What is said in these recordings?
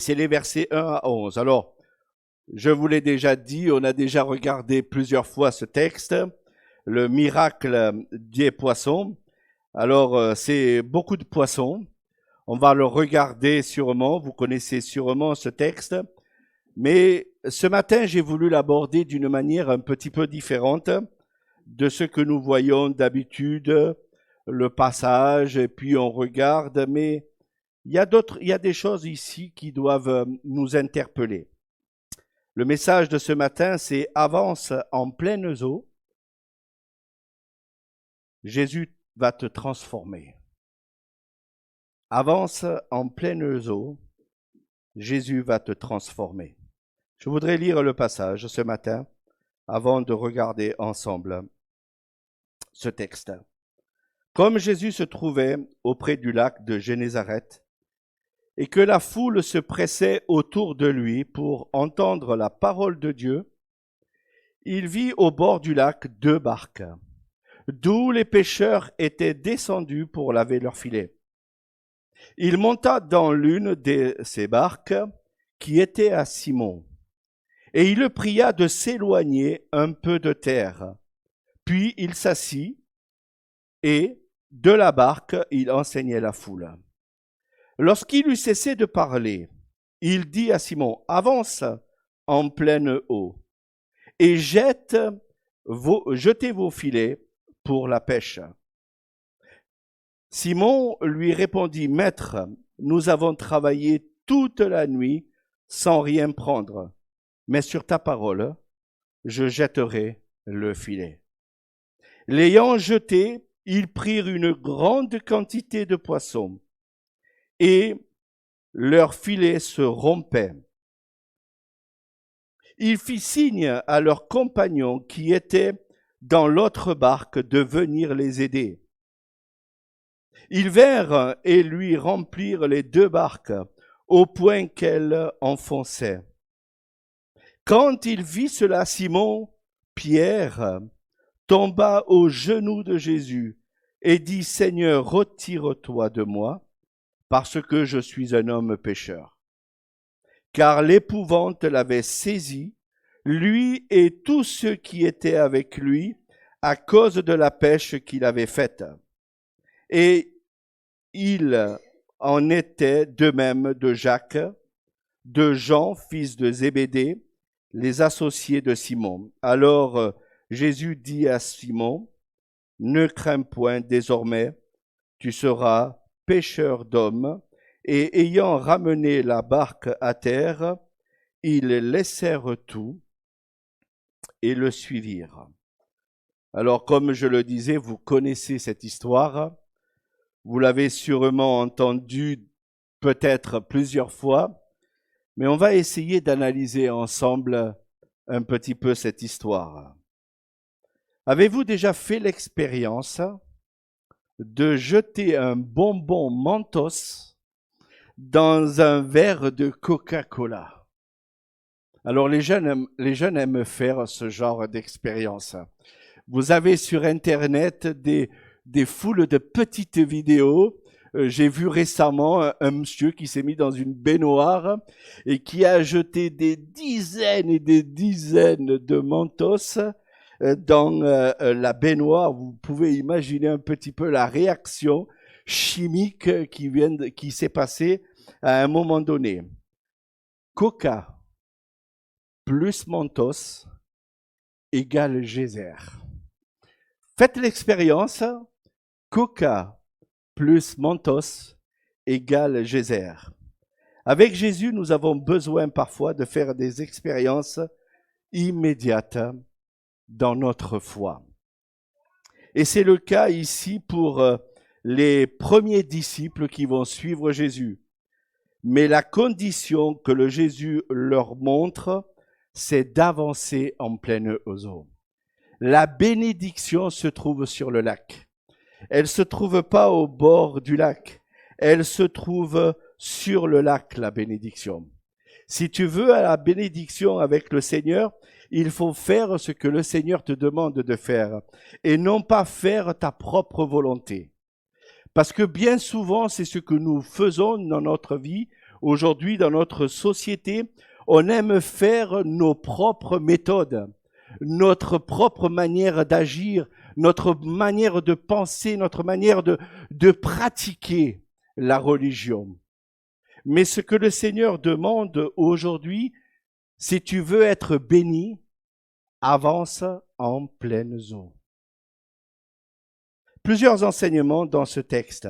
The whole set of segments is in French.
C'est les versets 1 à 11. Alors, je vous l'ai déjà dit, on a déjà regardé plusieurs fois ce texte, le miracle des poissons. Alors, c'est beaucoup de poissons. On va le regarder sûrement, vous connaissez sûrement ce texte. Mais ce matin, j'ai voulu l'aborder d'une manière un petit peu différente de ce que nous voyons d'habitude, le passage, et puis on regarde, mais il y a des choses ici qui doivent nous interpeller. Le message de ce matin, c'est avance en pleines eaux. Jésus va te transformer. Avance en pleines eaux. Jésus va te transformer. Je voudrais lire le passage ce matin avant de regarder ensemble ce texte. Comme Jésus se trouvait auprès du lac de Génézareth et que la foule se pressait autour de lui pour entendre la parole de Dieu, il vit au bord du lac 2 barques, d'où les pêcheurs étaient descendus pour laver leurs filets. Il monta dans l'une de ces barques qui était à Simon, et il le pria de s'éloigner un peu de terre. Puis il s'assit, et de la barque, il enseignait la foule. Lorsqu'il eut cessé de parler, il dit à Simon, avance en pleine eau, et jetez vos filets pour la pêche. Simon lui répondit, Maître, nous avons travaillé toute la nuit sans rien prendre, mais sur ta parole, je jetterai le filet. L'ayant jeté, ils prirent une grande quantité de poissons, et leur filet se rompait. Il fit signe à leurs compagnons qui étaient dans l'autre barque de venir les aider. Ils vinrent et lui remplirent les 2 barques au point qu'elles enfonçaient. Quand il vit cela, Simon, Pierre, tomba aux genoux de Jésus et dit, Seigneur, retire-toi de moi, parce que je suis un homme pécheur. Car l'épouvante l'avait saisi, lui et tous ceux qui étaient avec lui, à cause de la pêche qu'il avait faite. Et il en était de même de Jacques, de Jean, fils de Zébédée, les associés de Simon. Alors Jésus dit à Simon, ne crains point, désormais, tu seras pêcheur d'hommes. Et ayant ramené la barque à terre, ils laissèrent tout et le suivirent. Alors, comme je le disais, vous connaissez cette histoire. Vous l'avez sûrement entendue peut-être plusieurs fois, mais on va essayer d'analyser ensemble un petit peu cette histoire. Avez-vous déjà fait l'expérience de jeter un bonbon Mentos dans un verre de Coca-Cola? Alors les jeunes aiment faire ce genre d'expérience. Vous avez sur Internet des foules de petites vidéos. J'ai vu récemment un monsieur qui s'est mis dans une baignoire et qui a jeté des dizaines et des dizaines de Mentos dans la baignoire. Vous pouvez imaginer un petit peu la réaction chimique qui s'est passée à un moment donné. Coca plus Mentos égale geyser. Faites l'expérience. Coca plus Mentos égale geyser. Avec Jésus, nous avons besoin parfois de faire des expériences immédiates dans notre foi. Et c'est le cas ici pour les premiers disciples qui vont suivre Jésus. Mais la condition que le Jésus leur montre, c'est d'avancer en pleine eau. La bénédiction se trouve sur le lac. Elle ne se trouve pas au bord du lac. Elle se trouve sur le lac, la bénédiction. Si tu veux la bénédiction avec le Seigneur, il faut faire ce que le Seigneur te demande de faire et non pas faire ta propre volonté. Parce que bien souvent, c'est ce que nous faisons dans notre vie Aujourd'hui, dans notre société, on aime faire nos propres méthodes, notre propre manière d'agir, notre manière de penser, notre manière de pratiquer la religion. Mais ce que le Seigneur demande aujourd'hui, si tu veux être béni, avance en pleine eau. Plusieurs enseignements dans ce texte.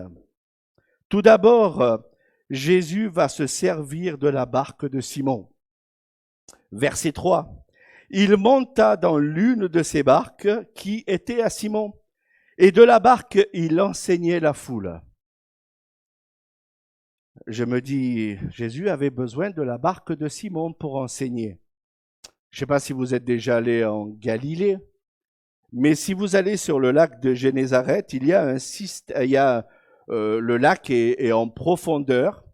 Tout d'abord, Jésus va se servir de la barque de Simon. Verset 3. Il monta dans l'une de ces barques qui était à Simon, et de la barque il enseignait la foule. Je me dis, Jésus avait besoin de la barque de Simon pour enseigner. Je ne sais pas si vous êtes déjà allé en Galilée, mais si vous allez sur le lac de Génézareth, il y a le lac est en profondeur,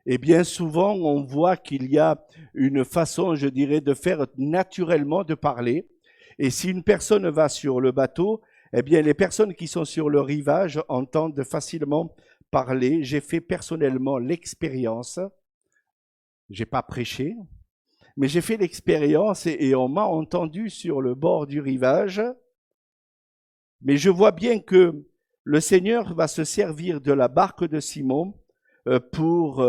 et bien souvent on voit qu'il y a une façon, je dirais, de faire naturellement de parler. Et si une personne va sur le bateau, eh bien les personnes qui sont sur le rivage entendent facilement parler. J'ai fait personnellement l'expérience, j'ai pas prêché, mais j'ai fait l'expérience et on m'a entendu sur le bord du rivage. Mais je vois bien que le Seigneur va se servir de la barque de Simon pour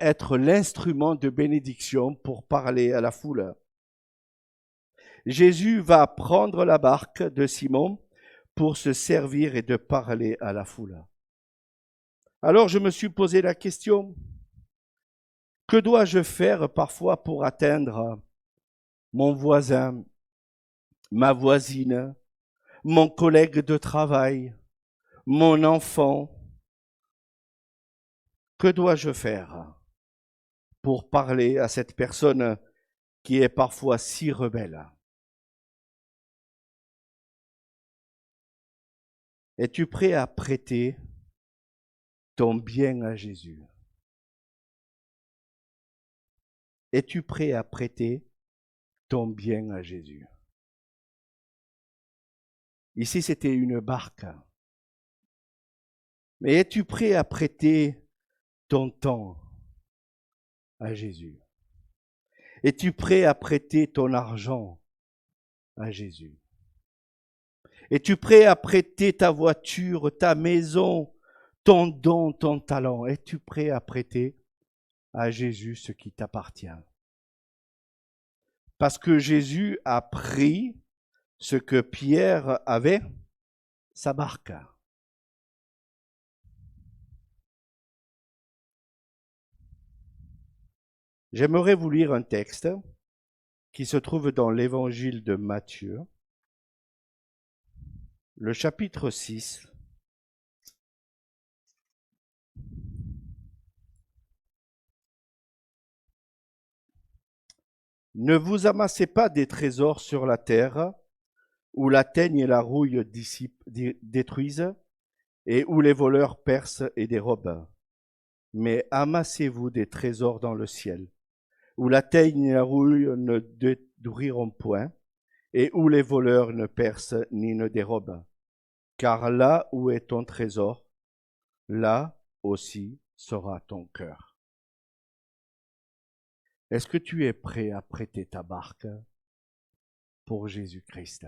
être l'instrument de bénédiction pour parler à la foule. Jésus va prendre la barque de Simon pour se servir et de parler à la foule. Alors je me suis posé la question, que dois-je faire parfois pour atteindre mon voisin, ma voisine, mon collègue de travail, mon enfant? Que dois-je faire pour parler à cette personne qui est parfois si rebelle? Es-tu prêt à prêter ton bien à Jésus? Es-tu prêt à prêter ton bien à Jésus? Ici, c'était une barque. Mais es-tu prêt à prêter ton temps à Jésus? Es-tu prêt à prêter ton argent à Jésus? Es-tu prêt à prêter ta voiture, ta maison, ton don, ton talent? Es-tu prêt à prêter à Jésus ce qui t'appartient? Parce que Jésus a pris ce que Pierre avait, sa barque. J'aimerais vous lire un texte qui se trouve dans l'évangile de Matthieu, le chapitre 6. Ne vous amassez pas des trésors sur la terre, où la teigne et la rouille détruisent, et où les voleurs percent et dérobent. Mais amassez-vous des trésors dans le ciel, où la teigne et la rouille ne détruiront point, et où les voleurs ne percent ni ne dérobent. Car là où est ton trésor, là aussi sera ton cœur. Est-ce que tu es prêt à prêter ta barque pour Jésus-Christ?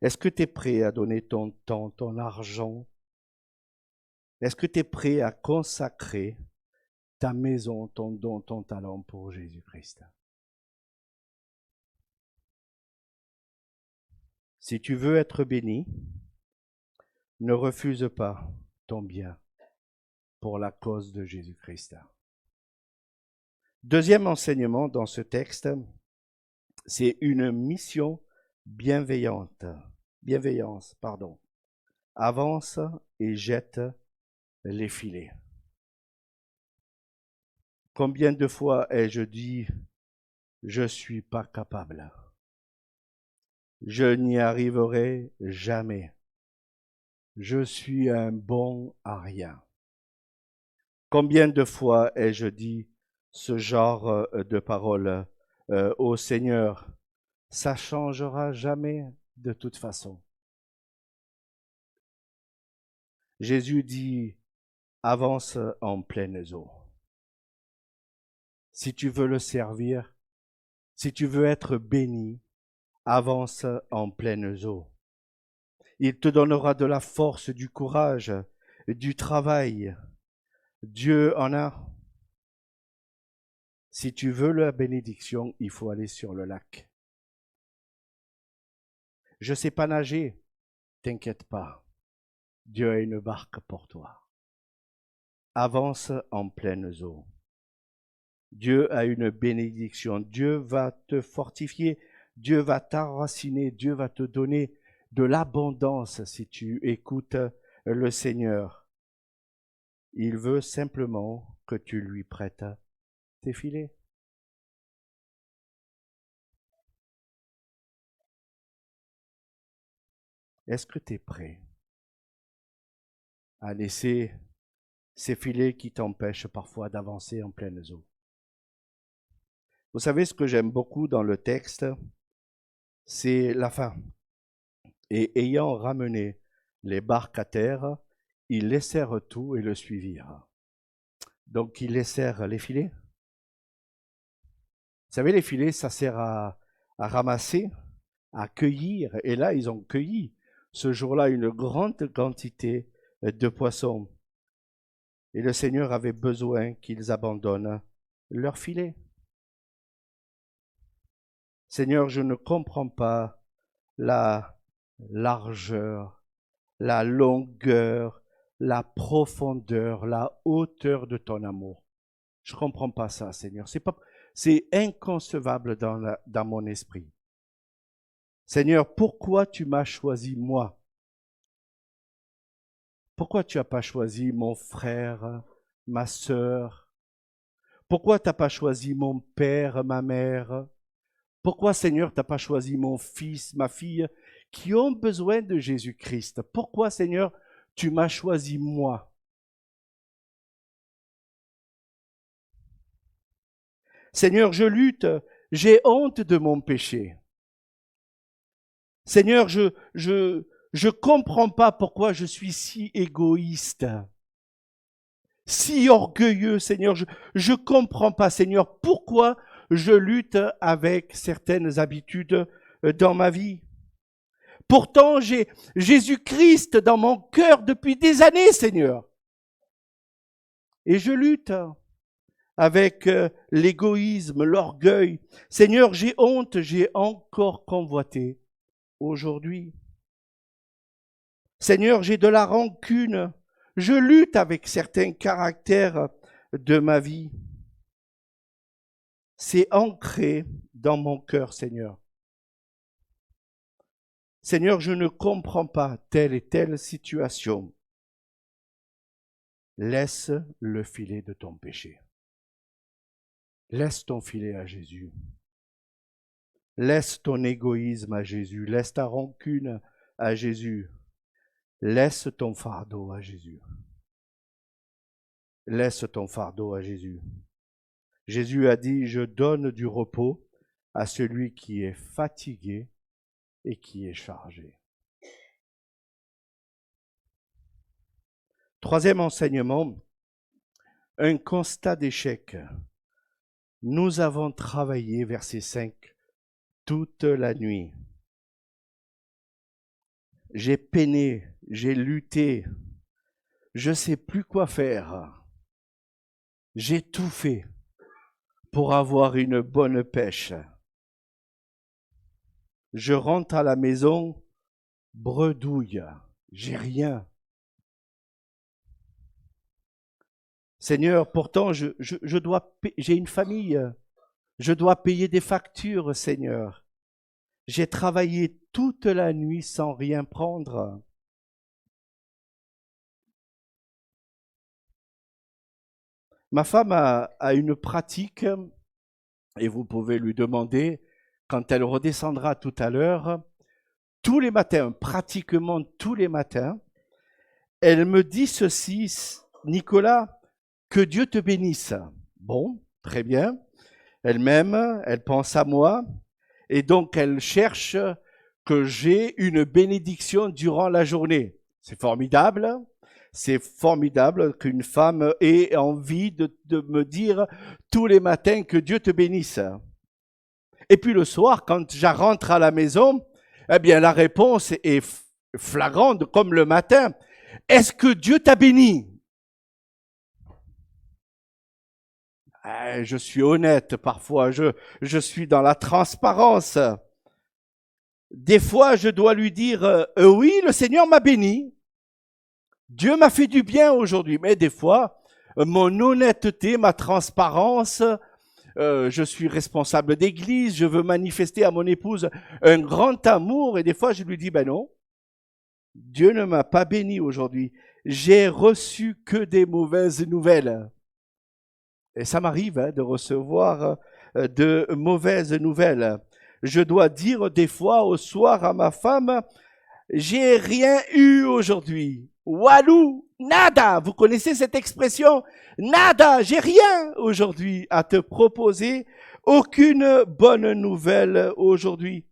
Est-ce que tu es prêt à donner ton temps, ton argent? Est-ce que tu es prêt à consacrer ta maison, ton don, ton talent pour Jésus-Christ? Si tu veux être béni, ne refuse pas ton bien pour la cause de Jésus-Christ. Deuxième enseignement dans ce texte, c'est une mission bienveillante. Bienveillance, pardon. Avance et jette les filets. Combien de fois ai-je dit, je ne suis pas capable, je n'y arriverai jamais, je suis un bon à rien. Combien de fois ai-je dit ce genre de paroles au Seigneur, ça changera jamais de toute façon. Jésus dit, avance en pleines eaux. Si tu veux le servir, si tu veux être béni, avance en pleines eaux. Il te donnera de la force, du courage, du travail. Dieu en a. Si tu veux la bénédiction, il faut aller sur le lac. Je ne sais pas nager, t'inquiète pas. Dieu a une barque pour toi. Avance en pleines eaux. Dieu a une bénédiction. Dieu va te fortifier. Dieu va t'enraciner. Dieu va te donner de l'abondance si tu écoutes le Seigneur. Il veut simplement que tu lui prêtes tes filets. Est-ce que tu es prêt à laisser ces filets qui t'empêchent parfois d'avancer en pleines eaux? Vous savez, ce que j'aime beaucoup dans le texte, c'est la fin. Et ayant ramené les barques à terre, ils laissèrent tout et le suivirent. Donc, ils laissèrent les filets. Vous savez, les filets, ça sert à ramasser, à cueillir. Et là, ils ont cueilli ce jour-là une grande quantité de poissons. Et le Seigneur avait besoin qu'ils abandonnent leurs filets. Seigneur, je ne comprends pas la largeur, la longueur, la profondeur, la hauteur de ton amour. Je ne comprends pas ça, Seigneur. C'est inconcevable dans mon esprit. Seigneur, pourquoi tu m'as choisi moi? Pourquoi tu n'as pas choisi mon frère, ma sœur? Pourquoi tu n'as pas choisi mon père, ma mère? Pourquoi, Seigneur, tu n'as pas choisi mon fils, ma fille, qui ont besoin de Jésus-Christ? Pourquoi, Seigneur, tu m'as choisi moi? Seigneur, je lutte, j'ai honte de mon péché. Seigneur, je comprends pas pourquoi je suis si égoïste, si orgueilleux, Seigneur. Je comprends pas, Seigneur, pourquoi je lutte avec certaines habitudes dans ma vie. Pourtant, j'ai Jésus-Christ dans mon cœur depuis des années, Seigneur. Et je lutte avec l'égoïsme, l'orgueil. Seigneur, j'ai honte, j'ai encore convoité aujourd'hui. Seigneur, j'ai de la rancune. Je lutte avec certains caractères de ma vie. C'est ancré dans mon cœur, Seigneur. Seigneur, je ne comprends pas telle et telle situation. Laisse le filet de ton péché. Laisse ton filet à Jésus. Laisse ton égoïsme à Jésus. Laisse ta rancune à Jésus. Laisse ton fardeau à Jésus. Laisse ton fardeau à Jésus. Jésus a dit, je donne du repos à celui qui est fatigué et qui est chargé. Troisième enseignement, un constat d'échec. Nous avons travaillé, verset 5, toute la nuit. J'ai peiné, j'ai lutté, je ne sais plus quoi faire. J'ai tout fait pour avoir une bonne pêche. Je rentre à la maison, bredouille, j'ai rien. Seigneur, pourtant, j'ai une famille, je dois payer des factures, Seigneur. J'ai travaillé toute la nuit sans rien prendre. Ma femme a une pratique, et vous pouvez lui demander, quand elle redescendra tout à l'heure, tous les matins, pratiquement tous les matins, elle me dit ceci, Nicolas, que Dieu te bénisse. Bon, très bien. Elle m'aime, elle pense à moi, et donc elle cherche que j'ai une bénédiction durant la journée. C'est formidable. C'est formidable qu'une femme ait envie de me dire tous les matins que Dieu te bénisse. Et puis le soir, quand je rentre à la maison, eh bien la réponse est flagrante comme le matin. Est-ce que Dieu t'a béni? Je suis honnête parfois, je suis dans la transparence. Des fois, je dois lui dire, oui, le Seigneur m'a béni. Dieu m'a fait du bien aujourd'hui. Mais des fois, mon honnêteté, ma transparence, je suis responsable d'église, je veux manifester à mon épouse un grand amour. Et des fois, je lui dis, ben non, Dieu ne m'a pas béni aujourd'hui. J'ai reçu que des mauvaises nouvelles. Et ça m'arrive de recevoir de mauvaises nouvelles. Je dois dire des fois au soir à ma femme, j'ai rien eu aujourd'hui. Walou, nada. Vous connaissez cette expression? Nada, j'ai rien aujourd'hui à te proposer. Aucune bonne nouvelle aujourd'hui.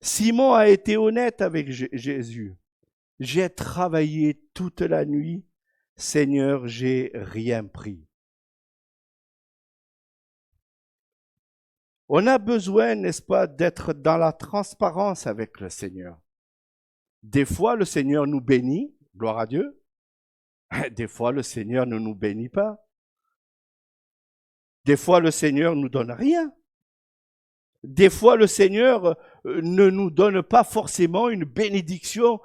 Simon a été honnête avec Jésus. J'ai travaillé toute la nuit. Seigneur, j'ai rien pris. On a besoin, n'est-ce pas, d'être dans la transparence avec le Seigneur. Des fois, le Seigneur nous bénit, gloire à Dieu. Des fois, le Seigneur ne nous bénit pas. Des fois, le Seigneur ne nous donne rien. Des fois, le Seigneur ne nous donne pas forcément une bénédiction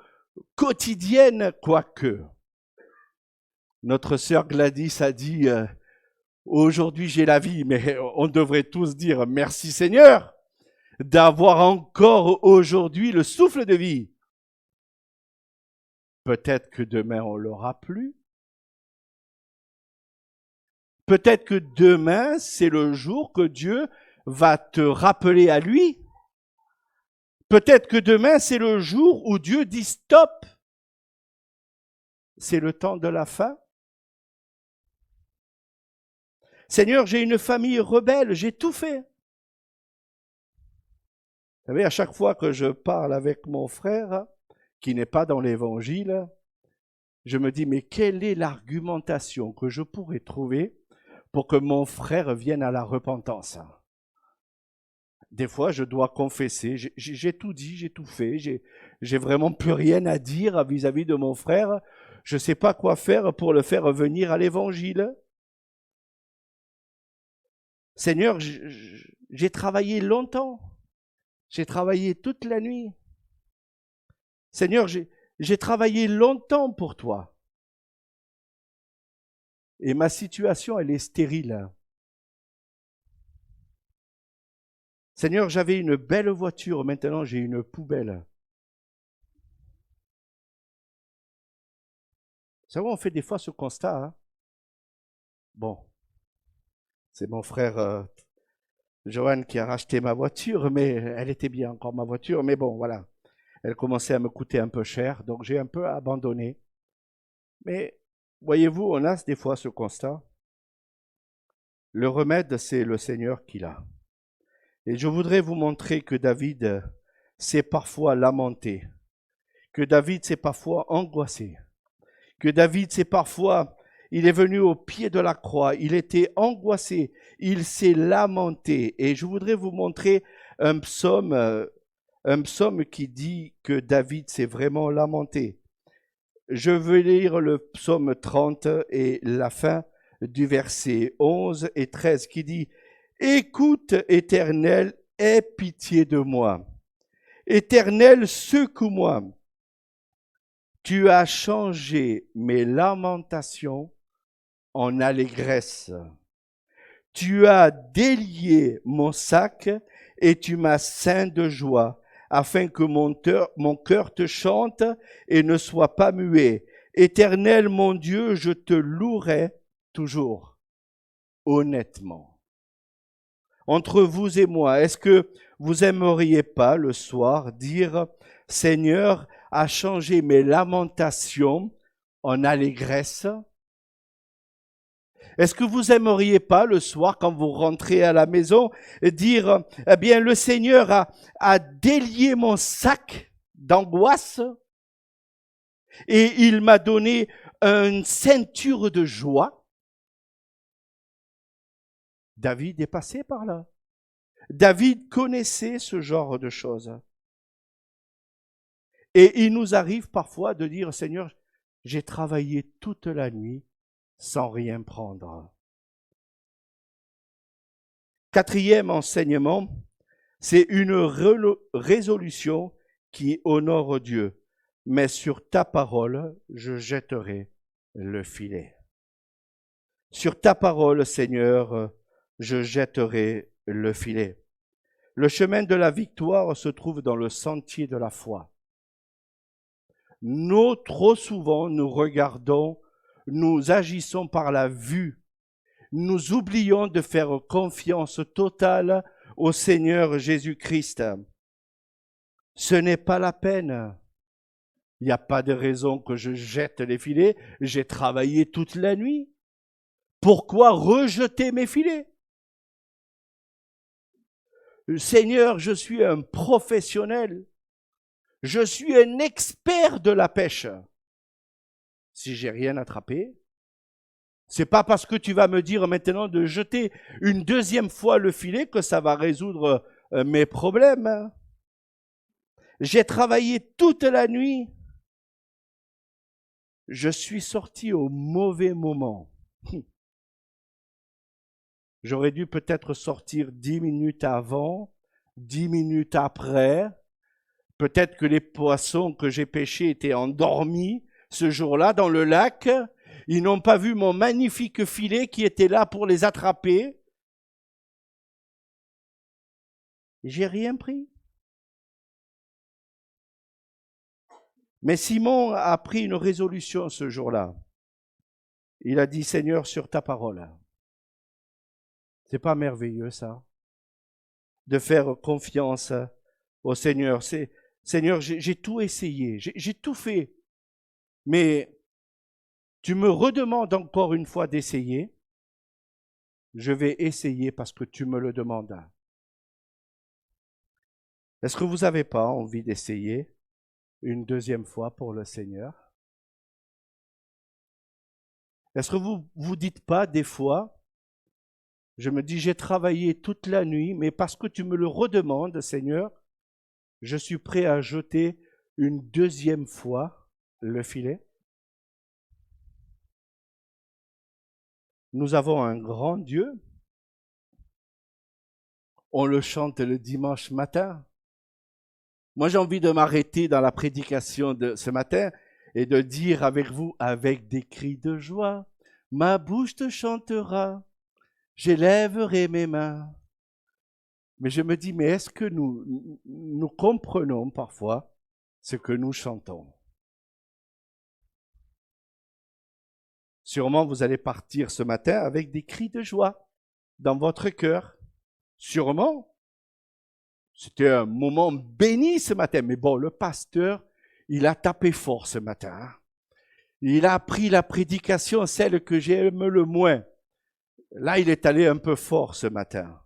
quotidienne, quoique. Notre sœur Gladys a dit, aujourd'hui j'ai la vie, mais on devrait tous dire merci Seigneur d'avoir encore aujourd'hui le souffle de vie. Peut-être que demain on l'aura plus. Peut-être que demain c'est le jour que Dieu va te rappeler à lui. Peut-être que demain c'est le jour où Dieu dit stop. C'est le temps de la fin. Seigneur, j'ai une famille rebelle, j'ai tout fait. Vous savez, à chaque fois que je parle avec mon frère, qui n'est pas dans l'évangile, je me dis, mais quelle est l'argumentation que je pourrais trouver pour que mon frère vienne à la repentance? Des fois, je dois confesser, j'ai tout dit, j'ai tout fait, j'ai vraiment plus rien à dire vis-à-vis de mon frère. Je ne sais pas quoi faire pour le faire venir à l'évangile. Seigneur, j'ai travaillé longtemps. J'ai travaillé toute la nuit. Seigneur, j'ai travaillé longtemps pour toi. Et ma situation, elle est stérile. Seigneur, j'avais une belle voiture, maintenant j'ai une poubelle. Vous savez, on fait des fois ce constat. Hein? Bon, c'est mon frère Johan qui a racheté ma voiture, mais elle était bien encore ma voiture, mais bon, voilà. Elle commençait à me coûter un peu cher, donc j'ai un peu abandonné. Mais voyez-vous, on a des fois ce constat. Le remède, c'est le Seigneur qui l'a. Et je voudrais vous montrer que David s'est parfois lamenté, que David s'est parfois angoissé, que David s'est parfois, il est venu au pied de la croix, il était angoissé, il s'est lamenté. Et je voudrais vous montrer un psaume qui dit que David s'est vraiment lamenté. Je veux lire le psaume 30 et la fin du verset 11 et 13 qui dit « Écoute, Éternel, aie pitié de moi. Éternel, secoue-moi. Tu as changé mes lamentations en allégresse. Tu as délié mon sac et tu m'as ceint de joie, afin que mon cœur te chante et ne soit pas muet. Éternel mon Dieu, je te louerai toujours, honnêtement. Entre vous et moi, est-ce que vous aimeriez pas le soir dire « Seigneur, a changé mes lamentations en allégresse » Est-ce que vous aimeriez pas le soir, quand vous rentrez à la maison, dire « Eh bien, le Seigneur a délié mon sac d'angoisse Et il m'a donné une ceinture de joie. David est passé par là. David connaissait ce genre de choses. Et il nous arrive parfois de dire, Seigneur, j'ai travaillé toute la nuit sans rien prendre. Quatrième enseignement, c'est une résolution qui honore Dieu. Mais sur ta parole, je jetterai le filet. Sur ta parole, Seigneur, je jetterai le filet. Le chemin de la victoire se trouve dans le sentier de la foi. Nous, trop souvent, nous regardons, nous agissons par la vue. Nous oublions de faire confiance totale au Seigneur Jésus-Christ. Ce n'est pas la peine. Il n'y a pas de raison que je jette les filets. J'ai travaillé toute la nuit. Pourquoi rejeter mes filets? Seigneur, je suis un professionnel. Je suis un expert de la pêche. Si j'ai rien attrapé, c'est pas parce que tu vas me dire maintenant de jeter une deuxième fois le filet que ça va résoudre mes problèmes. J'ai travaillé toute la nuit. Je suis sorti au mauvais moment. J'aurais dû peut-être sortir 10 minutes avant, 10 minutes après. Peut-être que les poissons que j'ai pêchés étaient endormis ce jour-là dans le lac. Ils n'ont pas vu mon magnifique filet qui était là pour les attraper. J'ai rien pris. Mais Simon a pris une résolution ce jour-là. Il a dit, Seigneur, sur ta parole. C'est pas merveilleux ça? De faire confiance au Seigneur. Seigneur, j'ai tout essayé, j'ai tout fait. Mais tu me redemandes encore une fois d'essayer. Je vais essayer parce que tu me le demandes. Est-ce que vous n'avez pas envie d'essayer une deuxième fois pour le Seigneur? Est-ce que vous vous dites pas des fois, je me dis j'ai travaillé toute la nuit, mais parce que tu me le redemandes, Seigneur, je suis prêt à jeter une deuxième fois le filet? Nous avons un grand Dieu. On le chante le dimanche matin. Moi, j'ai envie de m'arrêter dans la prédication de ce matin et de dire avec vous, avec des cris de joie, ma bouche te chantera, j'élèverai mes mains. Mais je me dis, mais est-ce que nous comprenons parfois ce que nous chantons? Sûrement, vous allez partir ce matin avec des cris de joie dans votre cœur. Sûrement. C'était un moment béni ce matin. Mais bon, le pasteur, il a tapé fort ce matin. Il a pris la prédication, celle que j'aime le moins. Là, il est allé un peu fort ce matin.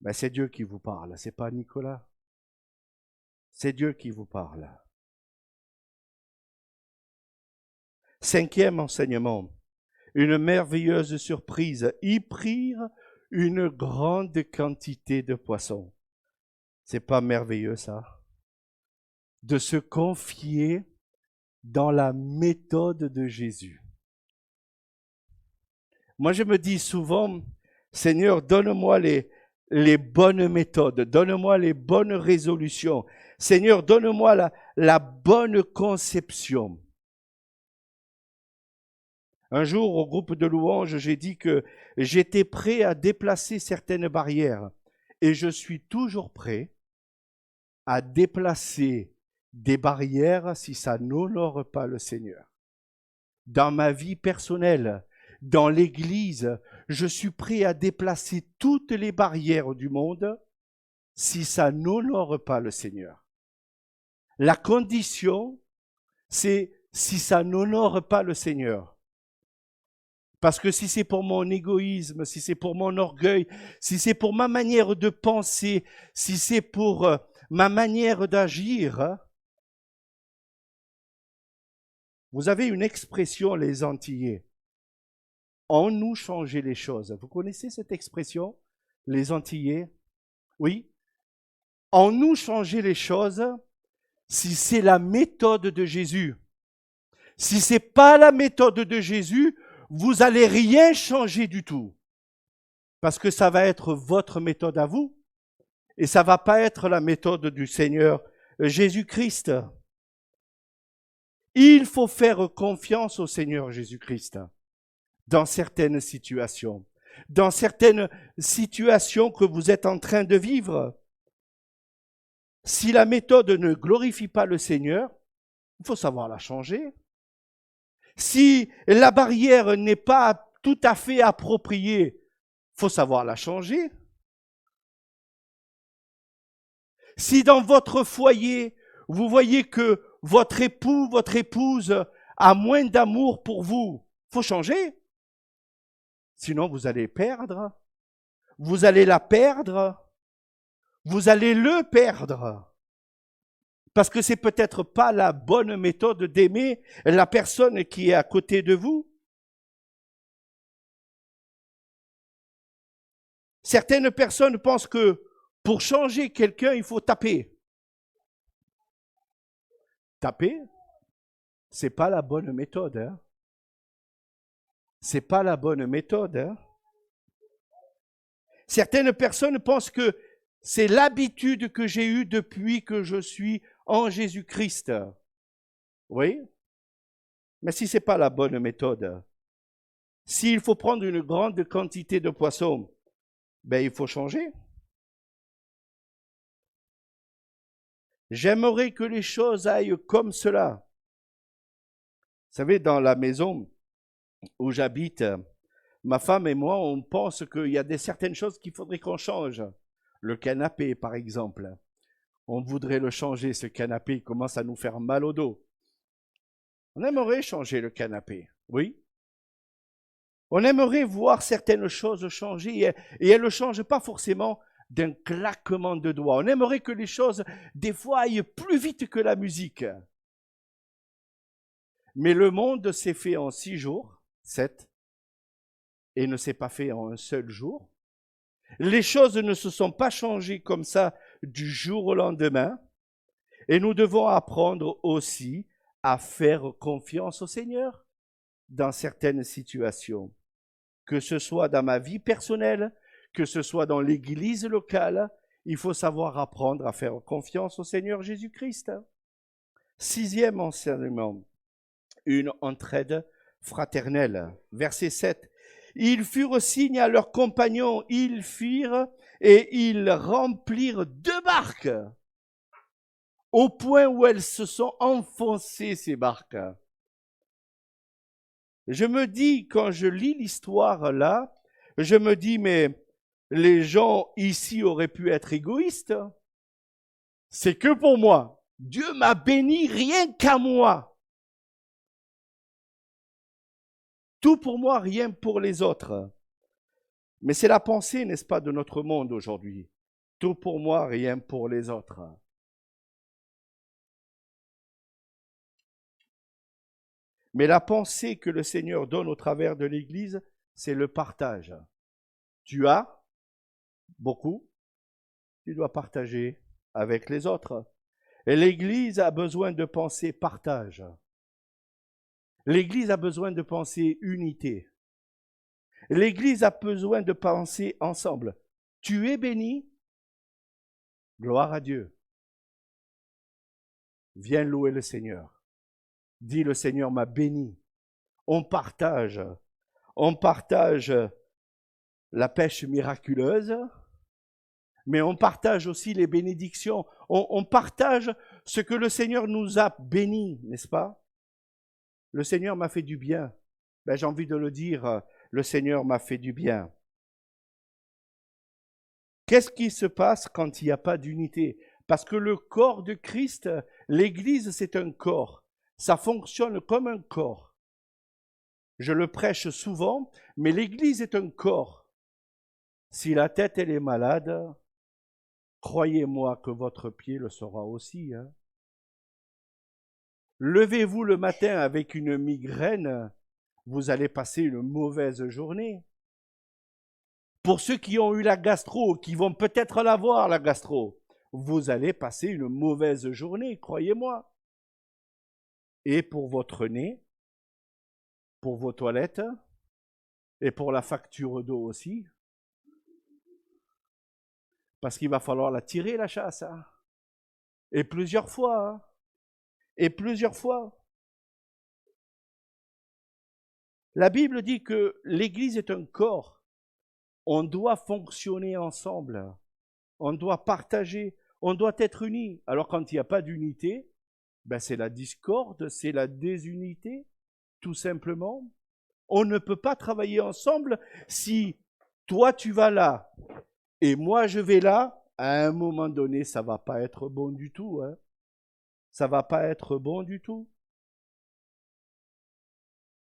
Mais c'est Dieu qui vous parle, c'est pas Nicolas. C'est Dieu qui vous parle. Cinquième enseignement, une merveilleuse surprise. Ils prirent une grande quantité de poissons. C'est pas merveilleux ça? De se confier dans la méthode de Jésus. Moi, je me dis souvent, Seigneur, donne-moi les bonnes méthodes, donne-moi les bonnes résolutions. Seigneur, donne-moi la bonne conception. Un jour, au groupe de louanges, j'ai dit que j'étais prêt à déplacer certaines barrières et je suis toujours prêt à déplacer des barrières si ça n'honore pas le Seigneur. Dans ma vie personnelle, dans l'Église, je suis prêt à déplacer toutes les barrières du monde si ça n'honore pas le Seigneur. La condition, c'est si ça n'honore pas le Seigneur. Parce que si c'est pour mon égoïsme, si c'est pour mon orgueil, si c'est pour ma manière de penser, si c'est pour ma manière d'agir, Vous avez une expression, les Antillais. En nous changer les choses. Vous connaissez cette expression, les Antillais? Oui. En nous changer les choses, si c'est la méthode de Jésus. Si ce n'est pas la méthode de Jésus, vous n'allez rien changer du tout. Parce que ça va être votre méthode à vous. Et ça ne va pas être la méthode du Seigneur Jésus-Christ. Il faut faire confiance au Seigneur Jésus-Christ dans certaines situations. Dans certaines situations que vous êtes en train de vivre. Si la méthode ne glorifie pas le Seigneur, il faut savoir la changer. Si la barrière n'est pas tout à fait appropriée, il faut savoir la changer. Si dans votre foyer, vous voyez que votre époux, votre épouse a moins d'amour pour vous, il faut changer. Sinon, vous allez perdre. Vous allez la perdre. Vous allez le perdre. Parce que c'est peut-être pas la bonne méthode d'aimer la personne qui est à côté de vous. Certaines personnes pensent que pour changer quelqu'un, il faut taper. Taper, c'est pas la bonne méthode. Hein. C'est pas la bonne méthode. Hein. Certaines personnes pensent que c'est l'habitude que j'ai eue depuis que je suis en Jésus-Christ. Oui? Mais si ce n'est pas la bonne méthode, s'il faut prendre une grande quantité de poissons, ben il faut changer. J'aimerais que les choses aillent comme cela. Vous savez, dans la maison où j'habite, ma femme et moi, on pense qu'il y a certaines choses qu'il faudrait qu'on change. Le canapé, par exemple. On voudrait le changer, ce canapé, il commence à nous faire mal au dos. On aimerait changer le canapé, oui. On aimerait voir certaines choses changer et elles ne changent pas forcément d'un claquement de doigts. On aimerait que les choses, des fois, aillent plus vite que la musique. Mais le monde s'est fait en 6 jours, 7, et ne s'est pas fait en un seul jour. Les choses ne se sont pas changées comme ça du jour au lendemain. Et nous devons apprendre aussi à faire confiance au Seigneur dans certaines situations. Que ce soit dans ma vie personnelle, que ce soit dans l'église locale, il faut savoir apprendre à faire confiance au Seigneur Jésus-Christ. 6e enseignement, une entraide fraternelle. Verset 7. Ils furent signes à leurs compagnons, ils firent et ils remplirent 2 barques, au point où elles se sont enfoncées, ces barques. Je me dis, quand je lis l'histoire là, je me dis, mais les gens ici auraient pu être égoïstes. C'est que pour moi. Dieu m'a béni rien qu'à moi. Tout pour moi, rien pour les autres. Mais c'est la pensée, n'est-ce pas, de notre monde aujourd'hui. Tout pour moi, rien pour les autres. Mais la pensée que le Seigneur donne au travers de l'Église, c'est le partage. Tu as beaucoup, tu dois partager avec les autres. Et l'Église a besoin de penser partage. L'Église a besoin de penser unité. L'Église a besoin de penser ensemble. Tu es béni, gloire à Dieu. Viens louer le Seigneur. Dis, le Seigneur m'a béni. On partage la pêche miraculeuse, mais on partage aussi les bénédictions. On partage ce que le Seigneur nous a bénis, n'est-ce pas? Le Seigneur m'a fait du bien. Ben, j'ai envie de le dire, le Seigneur m'a fait du bien. Qu'est-ce qui se passe quand il n'y a pas d'unité? Parce que le corps de Christ, l'Église, c'est un corps. Ça fonctionne comme un corps. Je le prêche souvent, mais l'Église est un corps. Si la tête, elle est malade, croyez-moi que votre pied le sera aussi. Hein. Levez-vous le matin avec une migraine, vous allez passer une mauvaise journée. Pour ceux qui ont eu la gastro, qui vont peut-être l'avoir, la gastro, vous allez passer une mauvaise journée, croyez-moi. Et pour votre nez, pour vos toilettes, et pour la facture d'eau aussi, parce qu'il va falloir la tirer, la chasse. Hein. Et plusieurs fois. Hein. Et plusieurs fois. La Bible dit que l'Église est un corps. On doit fonctionner ensemble. On doit partager. On doit être unis. Alors quand il n'y a pas d'unité, ben c'est la discorde, c'est la désunité, tout simplement. On ne peut pas travailler ensemble si toi tu vas là et moi je vais là. À un moment donné, ça ne va pas être bon du tout. Hein. Ça ne va pas être bon du tout.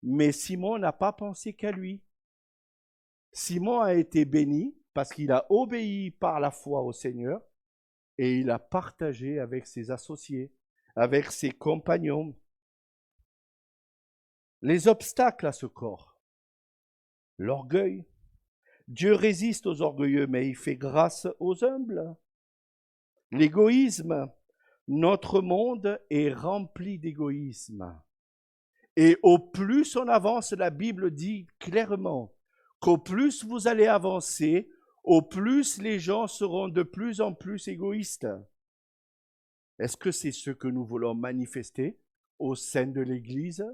Mais Simon n'a pas pensé qu'à lui. Simon a été béni parce qu'il a obéi par la foi au Seigneur et il a partagé avec ses associés, avec ses compagnons. Les obstacles à ce corps, l'orgueil. Dieu résiste aux orgueilleux, mais il fait grâce aux humbles. L'égoïsme. Notre monde est rempli d'égoïsme. Et au plus on avance, la Bible dit clairement qu'au plus vous allez avancer, au plus les gens seront de plus en plus égoïstes. Est-ce que c'est ce que nous voulons manifester au sein de l'Église?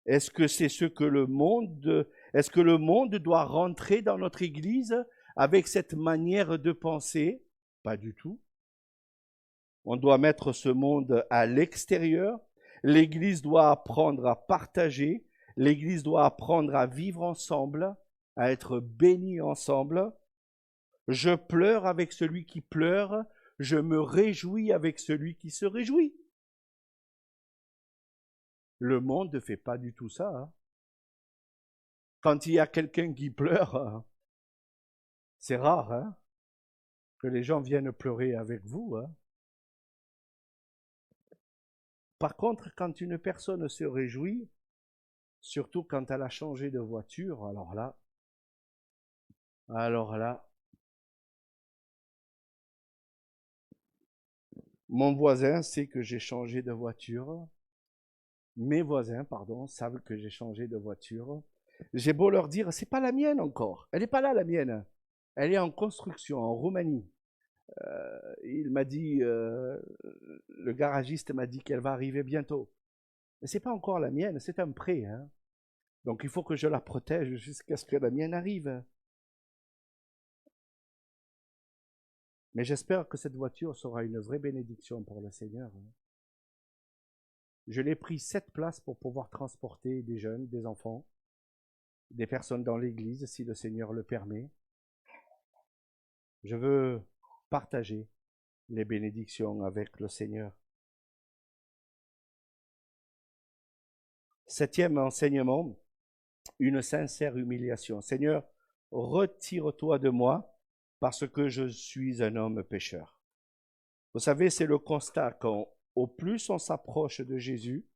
Est-ce que c'est ce que le monde doit rentrer dans notre Église avec cette manière de penser? Pas du tout. On doit mettre ce monde à l'extérieur. L'Église doit apprendre à partager. L'Église doit apprendre à vivre ensemble, à être bénie ensemble. Je pleure avec celui qui pleure. Je me réjouis avec celui qui se réjouit. Le monde ne fait pas du tout ça. Hein. Quand il y a quelqu'un qui pleure, c'est rare hein, que les gens viennent pleurer avec vous. Hein. Par contre, quand une personne se réjouit, surtout quand elle a changé de voiture, alors là, mon voisin sait que j'ai changé de voiture. Mes voisins, pardon, savent que j'ai changé de voiture. J'ai beau leur dire, c'est pas la mienne encore. Elle n'est pas là, la mienne. Elle est en construction, en Roumanie. Il m'a dit, le garagiste m'a dit qu'elle va arriver bientôt. Mais c'est pas encore la mienne, c'est un prêt. Hein. Donc il faut que je la protège jusqu'à ce que la mienne arrive. Mais j'espère que cette voiture sera une vraie bénédiction pour le Seigneur. Je l'ai pris 7 places pour pouvoir transporter des jeunes, des enfants, des personnes dans l'église, si le Seigneur le permet. Je veux partager les bénédictions avec le Seigneur. 7e enseignement, une sincère humiliation. Seigneur, retire-toi de moi parce que je suis un homme pécheur. Vous savez, c'est le constat qu'au plus on s'approche de Jésus,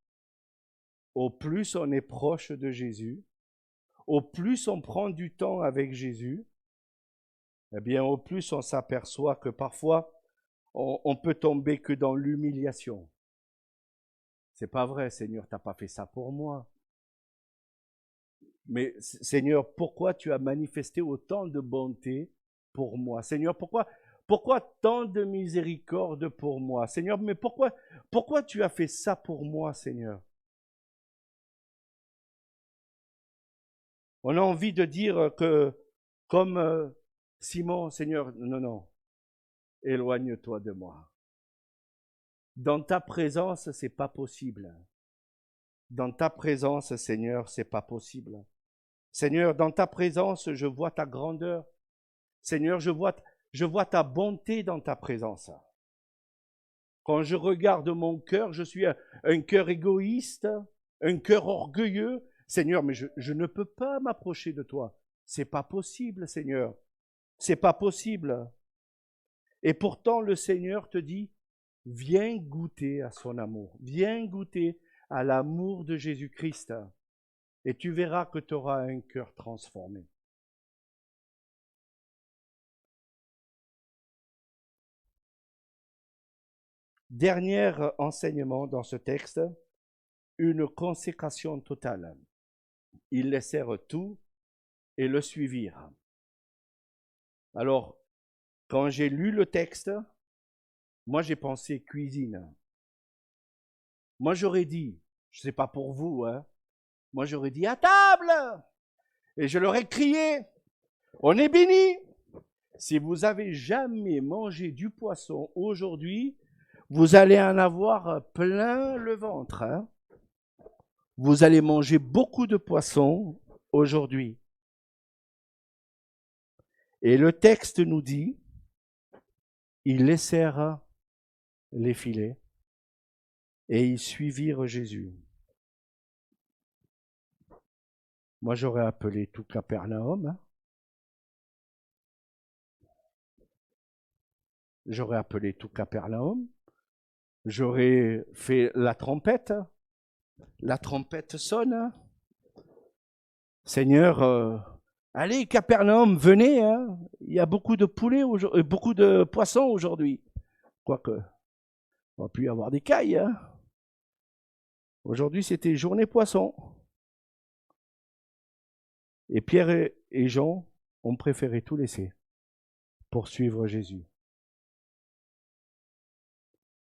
au plus on est proche de Jésus, au plus on prend du temps avec Jésus, eh bien au plus on s'aperçoit que parfois on peut tomber que dans l'humiliation. C'est pas vrai, Seigneur, t'as pas fait ça pour moi. Mais Seigneur, pourquoi tu as manifesté autant de bonté pour moi? Seigneur, pourquoi tant de miséricorde pour moi? Seigneur, mais pourquoi tu as fait ça pour moi, Seigneur? On a envie de dire que, comme Simon, Seigneur, non, éloigne-toi de moi. Dans ta présence, c'est pas possible. Dans ta présence, Seigneur, c'est pas possible. Seigneur, dans ta présence, je vois ta grandeur. Seigneur, je vois ta bonté dans ta présence. Quand je regarde mon cœur, je suis un cœur égoïste, un cœur orgueilleux. Seigneur, mais je ne peux pas m'approcher de toi. C'est pas possible, Seigneur. C'est pas possible. Et pourtant, le Seigneur te dit, Viens goûter à son amour. Viens goûter à l'amour de Jésus-Christ. Et tu verras que tu auras un cœur transformé. Dernier enseignement dans ce texte, une consécration totale. Ils laissèrent tout et le suivirent. Alors, quand j'ai lu le texte, moi j'ai pensé cuisine. Moi j'aurais dit, je ne sais pas pour vous, hein, moi j'aurais dit à table. Et je leur ai crié, on est béni. Si vous avez jamais mangé du poisson aujourd'hui, vous allez en avoir plein le ventre. Hein. Vous allez manger beaucoup de poissons aujourd'hui. Et le texte nous dit, ils laissèrent les filets et ils suivirent Jésus. Moi, j'aurais appelé tout Capernaum. Hein. J'aurais appelé tout Capernaum. J'aurais fait la trompette. La trompette sonne. Seigneur, allez, Capernaum, venez. Hein. Il y a beaucoup de poulets, beaucoup de poissons aujourd'hui. Quoique, on va plus y avoir des cailles. Hein. Aujourd'hui, c'était journée poisson. Et Pierre et Jean ont préféré tout laisser pour suivre Jésus.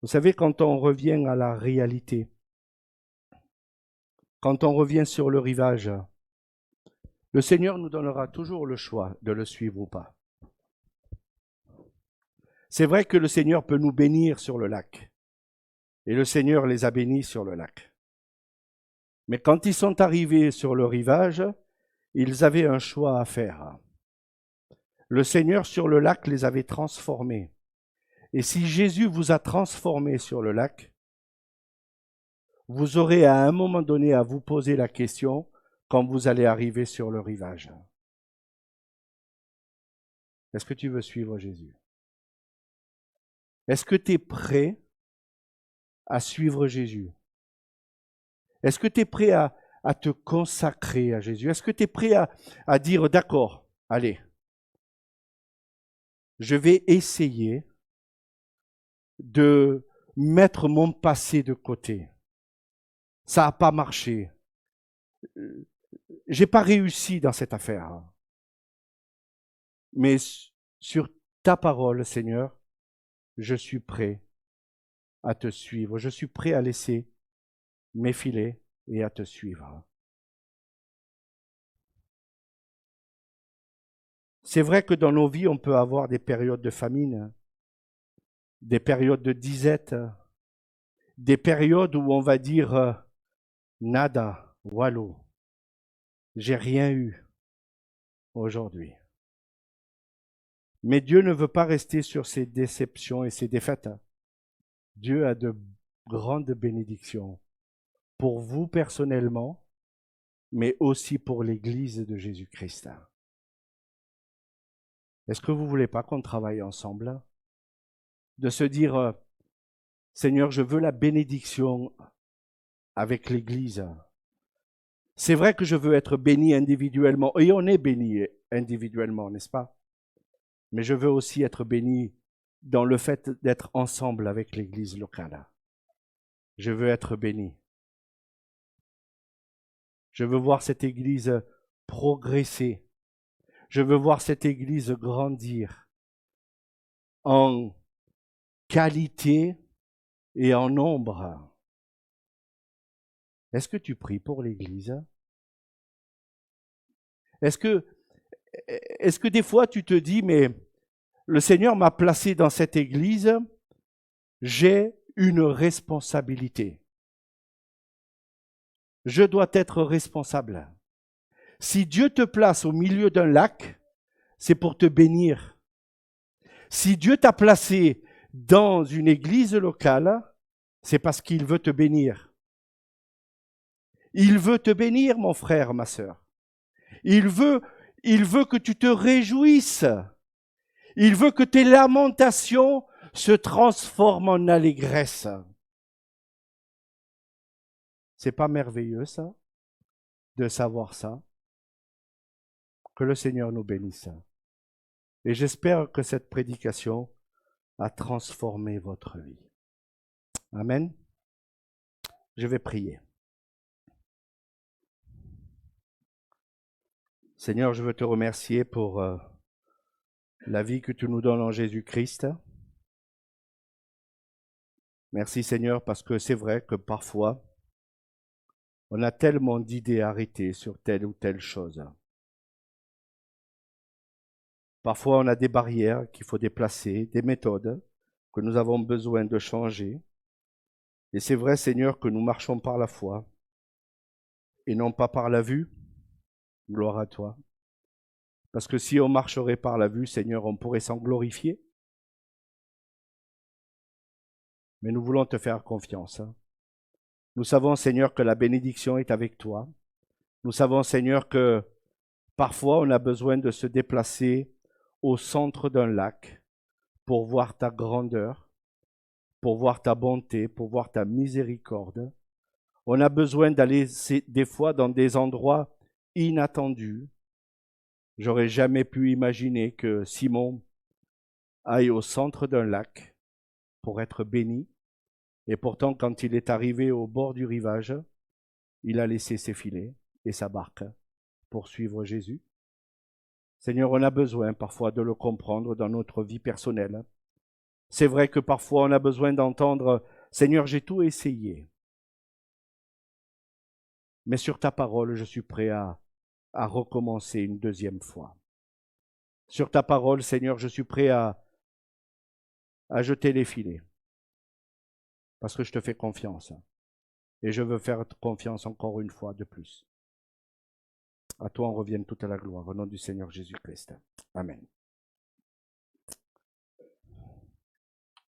Vous savez, quand on revient à la réalité, quand on revient sur le rivage, le Seigneur nous donnera toujours le choix de le suivre ou pas. C'est vrai que le Seigneur peut nous bénir sur le lac. Et le Seigneur les a bénis sur le lac. Mais quand ils sont arrivés sur le rivage, ils avaient un choix à faire. Le Seigneur sur le lac les avait transformés. Et si Jésus vous a transformé sur le lac, vous aurez à un moment donné à vous poser la question quand vous allez arriver sur le rivage. Est-ce que tu veux suivre Jésus? Est-ce que tu es prêt à suivre Jésus? Est-ce que tu es prêt à te consacrer à Jésus? Est-ce que tu es prêt à dire, d'accord, allez, je vais essayer de mettre mon passé de côté. Ça n'a pas marché. J'ai pas réussi dans cette affaire. Mais sur ta parole, Seigneur, je suis prêt à te suivre. Je suis prêt à laisser mes filets et à te suivre. C'est vrai que dans nos vies, on peut avoir des périodes de famine, des périodes de disette, des périodes où on va dire nada, wallo, j'ai rien eu aujourd'hui. Mais Dieu ne veut pas rester sur ses déceptions et ses défaites. Dieu a de grandes bénédictions pour vous personnellement, mais aussi pour l'Église de Jésus-Christ. Est-ce que vous ne voulez pas qu'on travaille ensemble? De se dire, Seigneur, je veux la bénédiction avec l'Église. C'est vrai que je veux être béni individuellement, et on est béni individuellement, n'est-ce pas? Mais je veux aussi être béni dans le fait d'être ensemble avec l'Église locale. Je veux être béni. Je veux voir cette Église progresser. Je veux voir cette Église grandir en qualité et en nombre. Est-ce que tu pries pour l'Église? Est-ce que des fois tu te dis, mais le Seigneur m'a placé dans cette Église, j'ai une responsabilité. Je dois être responsable. Si Dieu te place au milieu d'un lac, c'est pour te bénir. Si Dieu t'a placé dans une église locale, c'est parce qu'il veut te bénir. Il veut te bénir, mon frère, ma sœur. Il veut que tu te réjouisses. Il veut que tes lamentations se transforme en allégresse. C'est pas merveilleux ça, de savoir ça? Que le Seigneur nous bénisse. Et j'espère que cette prédication a transformé votre vie. Amen. Je vais prier. Seigneur, je veux te remercier pour la vie que tu nous donnes en Jésus-Christ. Merci Seigneur, parce que c'est vrai que parfois, on a tellement d'idées arrêtées sur telle ou telle chose. Parfois, on a des barrières qu'il faut déplacer, des méthodes que nous avons besoin de changer. Et c'est vrai, Seigneur, que nous marchons par la foi et non pas par la vue. Gloire à toi. Parce que si on marcherait par la vue, Seigneur, on pourrait s'en glorifier. Mais nous voulons te faire confiance. Nous savons, Seigneur, que la bénédiction est avec toi. Nous savons, Seigneur, que parfois on a besoin de se déplacer au centre d'un lac pour voir ta grandeur, pour voir ta bonté, pour voir ta miséricorde. On a besoin d'aller des fois dans des endroits inattendus. J'aurais jamais pu imaginer que Simon aille au centre d'un lac pour être béni. Et pourtant, quand il est arrivé au bord du rivage, il a laissé ses filets et sa barque pour suivre Jésus. Seigneur, on a besoin parfois de le comprendre dans notre vie personnelle. C'est vrai que parfois on a besoin d'entendre « Seigneur, j'ai tout essayé, mais sur ta parole, je suis prêt à recommencer une deuxième fois. Sur ta parole, Seigneur, je suis prêt à jeter les filets, parce que je te fais confiance, et je veux faire confiance encore une fois de plus. À toi en revienne toute la gloire, au nom du Seigneur Jésus-Christ. Amen.